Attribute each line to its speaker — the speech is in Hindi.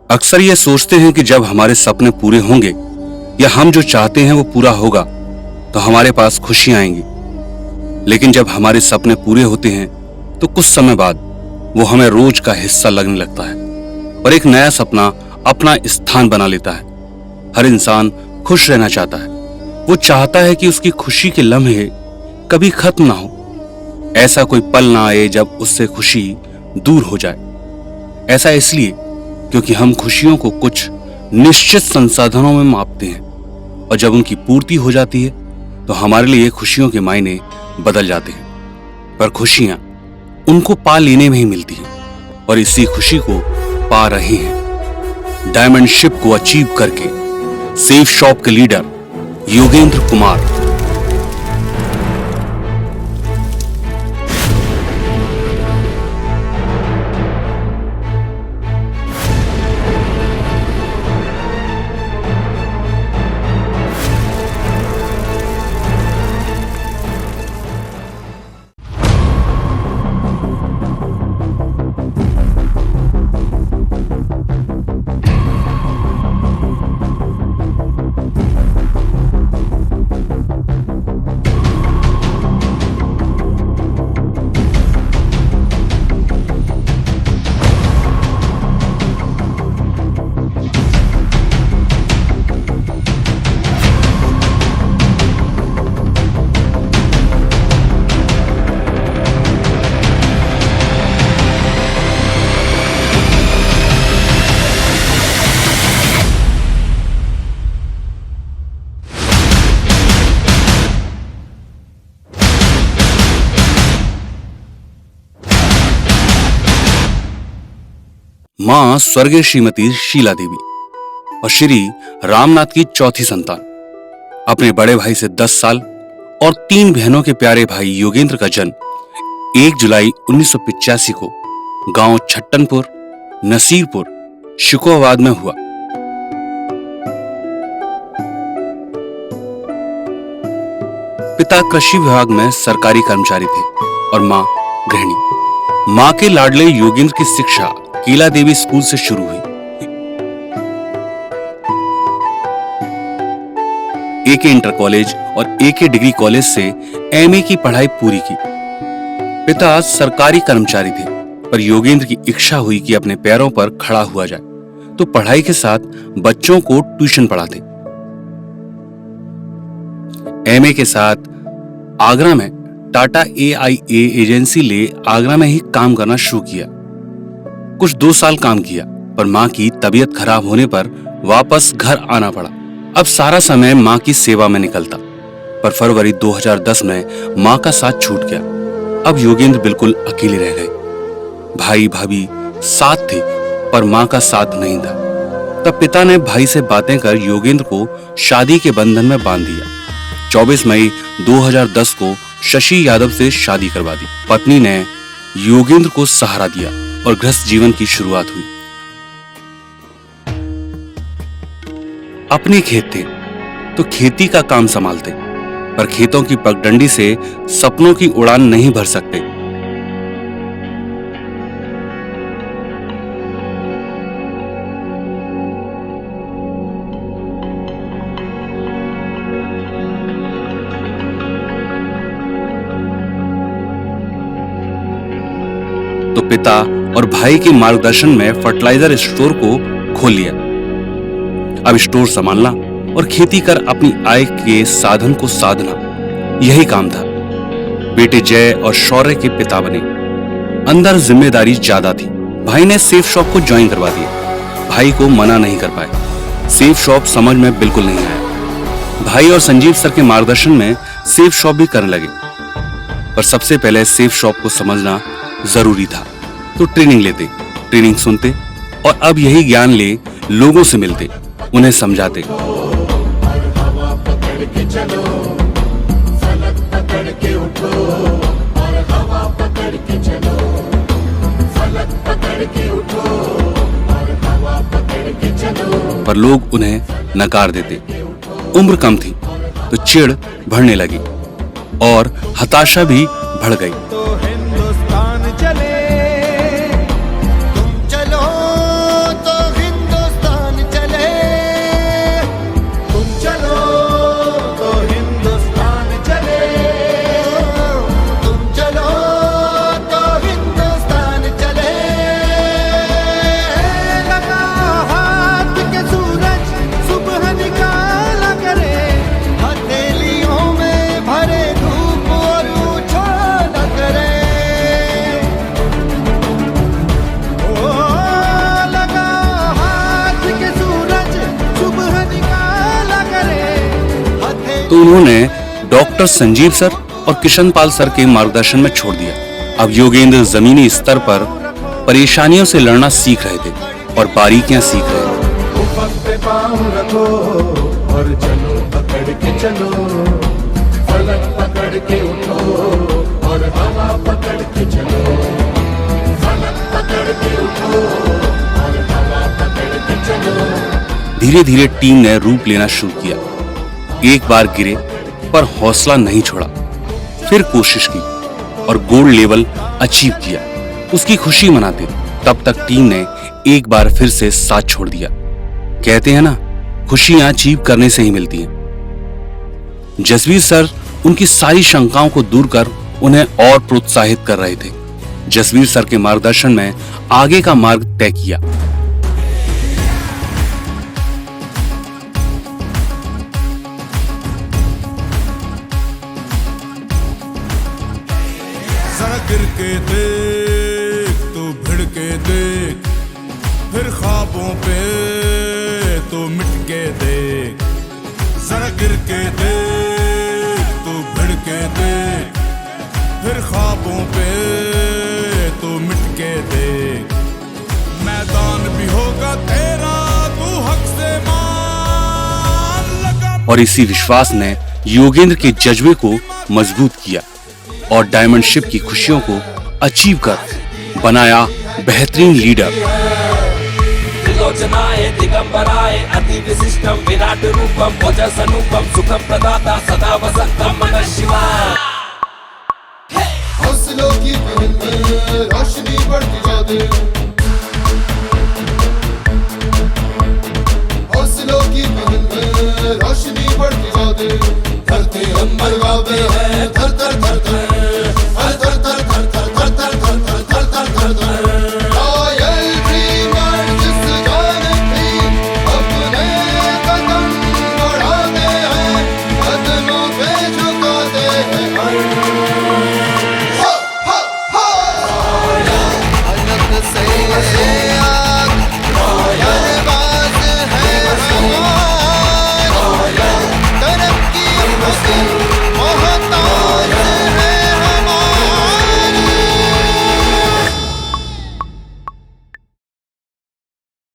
Speaker 1: अक्सर ये सोचते हैं कि जब हमारे सपने पूरे होंगे या हम जो चाहते हैं वो पूरा होगा तो हमारे पास खुशियां आएंगी। लेकिन जब हमारे सपने पूरे होते हैं तो कुछ समय बाद वो हमें रोज का हिस्सा लगने लगता है और एक नया सपना अपना स्थान बना लेता है। हर इंसान खुश रहना चाहता है। वो चाहता है कि उसकी खुशी के लम्हे कभी खत्म ना हो। ऐसा कोई पल ना आए जब उससे खुशी दूर हो जाए। ऐसा इसलिए क्योंकि हम खुशियों को कुछ निश्चित संसाधनों में मापते हैं और जब उनकी पूर्ति हो जाती है तो हमारे लिए खुशियों के मायने बदल जाते हैं। पर खुशियां उनको पा लेने में ही मिलती हैं और इसी खुशी को पा रहे हैं डायमंड शिप को अचीव करके सेफ शॉप के लीडर योगेंद्र कुमार। मां स्वर्गीय श्रीमती शीला देवी और श्री रामनाथ की चौथी संतान। अपने बड़े भाई से 10 साल और 3 बहनों के प्यारे भाई योगेंद्र का जन्म 1 जुलाई 1985 को गांव छट्टनपुर नसीरपुर शिकोहाबाद में हुआ। पिता कृषि विभाग में सरकारी कर्मचारी थे और मां गृहिणी। मां के लाडले योगेंद्र की शिक्षा कीला देवी स्कूल से शुरू हुई। एके इंटर कॉलेज और एके डिग्री कॉलेज से एमए की पढ़ाई पूरी की। पिता सरकारी कर्मचारी थे पर योगेंद्र की इच्छा हुई कि अपने पैरों पर खड़ा हुआ जाए तो पढ़ाई के साथ बच्चों को ट्यूशन पढ़ाते। एमए के साथ आगरा में टाटा AIA एजेंसी ले आगरा में ही काम करना शुरू किया। कुछ 2 साल काम किया पर मां की तबीयत खराब होने पर वापस घर आना पड़ा। अब सारा समय मां की सेवा में निकलता पर फरवरी 2010 में मां का साथ छूट गया। अब योगेंद्र बिल्कुल अकेले रह गए। भाई भाभी साथ थे पर मां का साथ नहीं था। तब पिता ने भाई से बातें कर योगेंद्र को शादी के बंधन में बांध दिया। 24 मई 2010 को शशि यादव से शादी करवा दी। पत्नी ने योगेंद्र को सहारा दिया और गृहस्थ जीवन की शुरुआत हुई। अपने खेत थे तो खेती का काम संभालते पर खेतों की पगडंडी से सपनों की उड़ान नहीं भर सकते। तो पिता और भाई के मार्गदर्शन में फर्टिलाइजर स्टोर को खोल लिया। अब स्टोर संभालना और खेती कर अपनी आय के साधन को साधना यही काम था। बेटे जय और शौर्य के पिता बने। अंदर जिम्मेदारी ज्यादा थी। भाई ने सेफ शॉप को ज्वाइन करवा दिया। भाई को मना नहीं कर पाए। सेफ शॉप समझ में बिल्कुल नहीं आया। भाई और संजीव सर के मार्गदर्शन में सेफ शॉप भी करने लगे पर सबसे पहले सेफ शॉप को समझना जरूरी था तो ट्रेनिंग लेते, ट्रेनिंग सुनते और अब यही ज्ञान ले लोगों से मिलते, उन्हें समझाते। पर लोग उन्हें नकार देते। उम्र कम थी तो चिढ़ बढ़ने लगी और हताशा भी बढ़ गई।
Speaker 2: तो हिंदुस्तान चले, तुम चलो तो हिंदुस्तान
Speaker 1: उन्होंने डॉक्टर संजीव सर और किशन पाल सर के मार्गदर्शन में छोड़ दिया। अब योगेंद्र जमीनी स्तर पर परेशानियों से लड़ना सीख रहे थे और बारीकियां सीख रहे थे।
Speaker 2: और चलो पकड़ के चलो, फलक पकड़ के उठो और हवा पकड़ के चलो, फलक पकड़ के उठो और हवा पकड़ के चलो।
Speaker 1: धीरे धीरे टीम ने रूप लेना शुरू किया। एक बार गिरे पर हौसला नहीं छोड़ा, फिर कोशिश की और गोल्ड लेवल अचीव किया। उसकी खुशी मनाते तब तक टीम ने एक बार फिर से साथ छोड़ दिया। कहते हैं ना, खुशियां अचीव करने से ही मिलती हैं। जसवीर सर उनकी सारी शंकाओं को दूर कर उन्हें और प्रोत्साहित कर रहे थे। जसवीर सर के मार्गदर्शन में आगे का मार्ग तय किया।
Speaker 3: जरा गिर के देख, तू भिड़ के देख, फिर ख्वाबों पे तो मिट के देख। जरा गिर के देख, तू भिड़ के देख, फिर ख्वाबों पे तो मिट के देख। मैदान भी होगा तेरा, तू हक से मान लगा।
Speaker 1: और इसी विश्वास ने योगेंद्र के जज्बे को मजबूत किया और डायमंड शिप की खुशियों को अचीव कर बनाया बेहतरीन लीडर।
Speaker 4: त्रिलोचनाय दिगंबराय अति विशिष्टम विराट रूपम ओजस अनुपम सुखम प्रदाता सदा वसंतम नमः शिवाय।
Speaker 2: हौसलों की महल में रोशनी बढ़ती जाए, हौसलों की महल में रोशनी बढ़ती जाए। धरती अंबर गावे है, थर थर थर थर।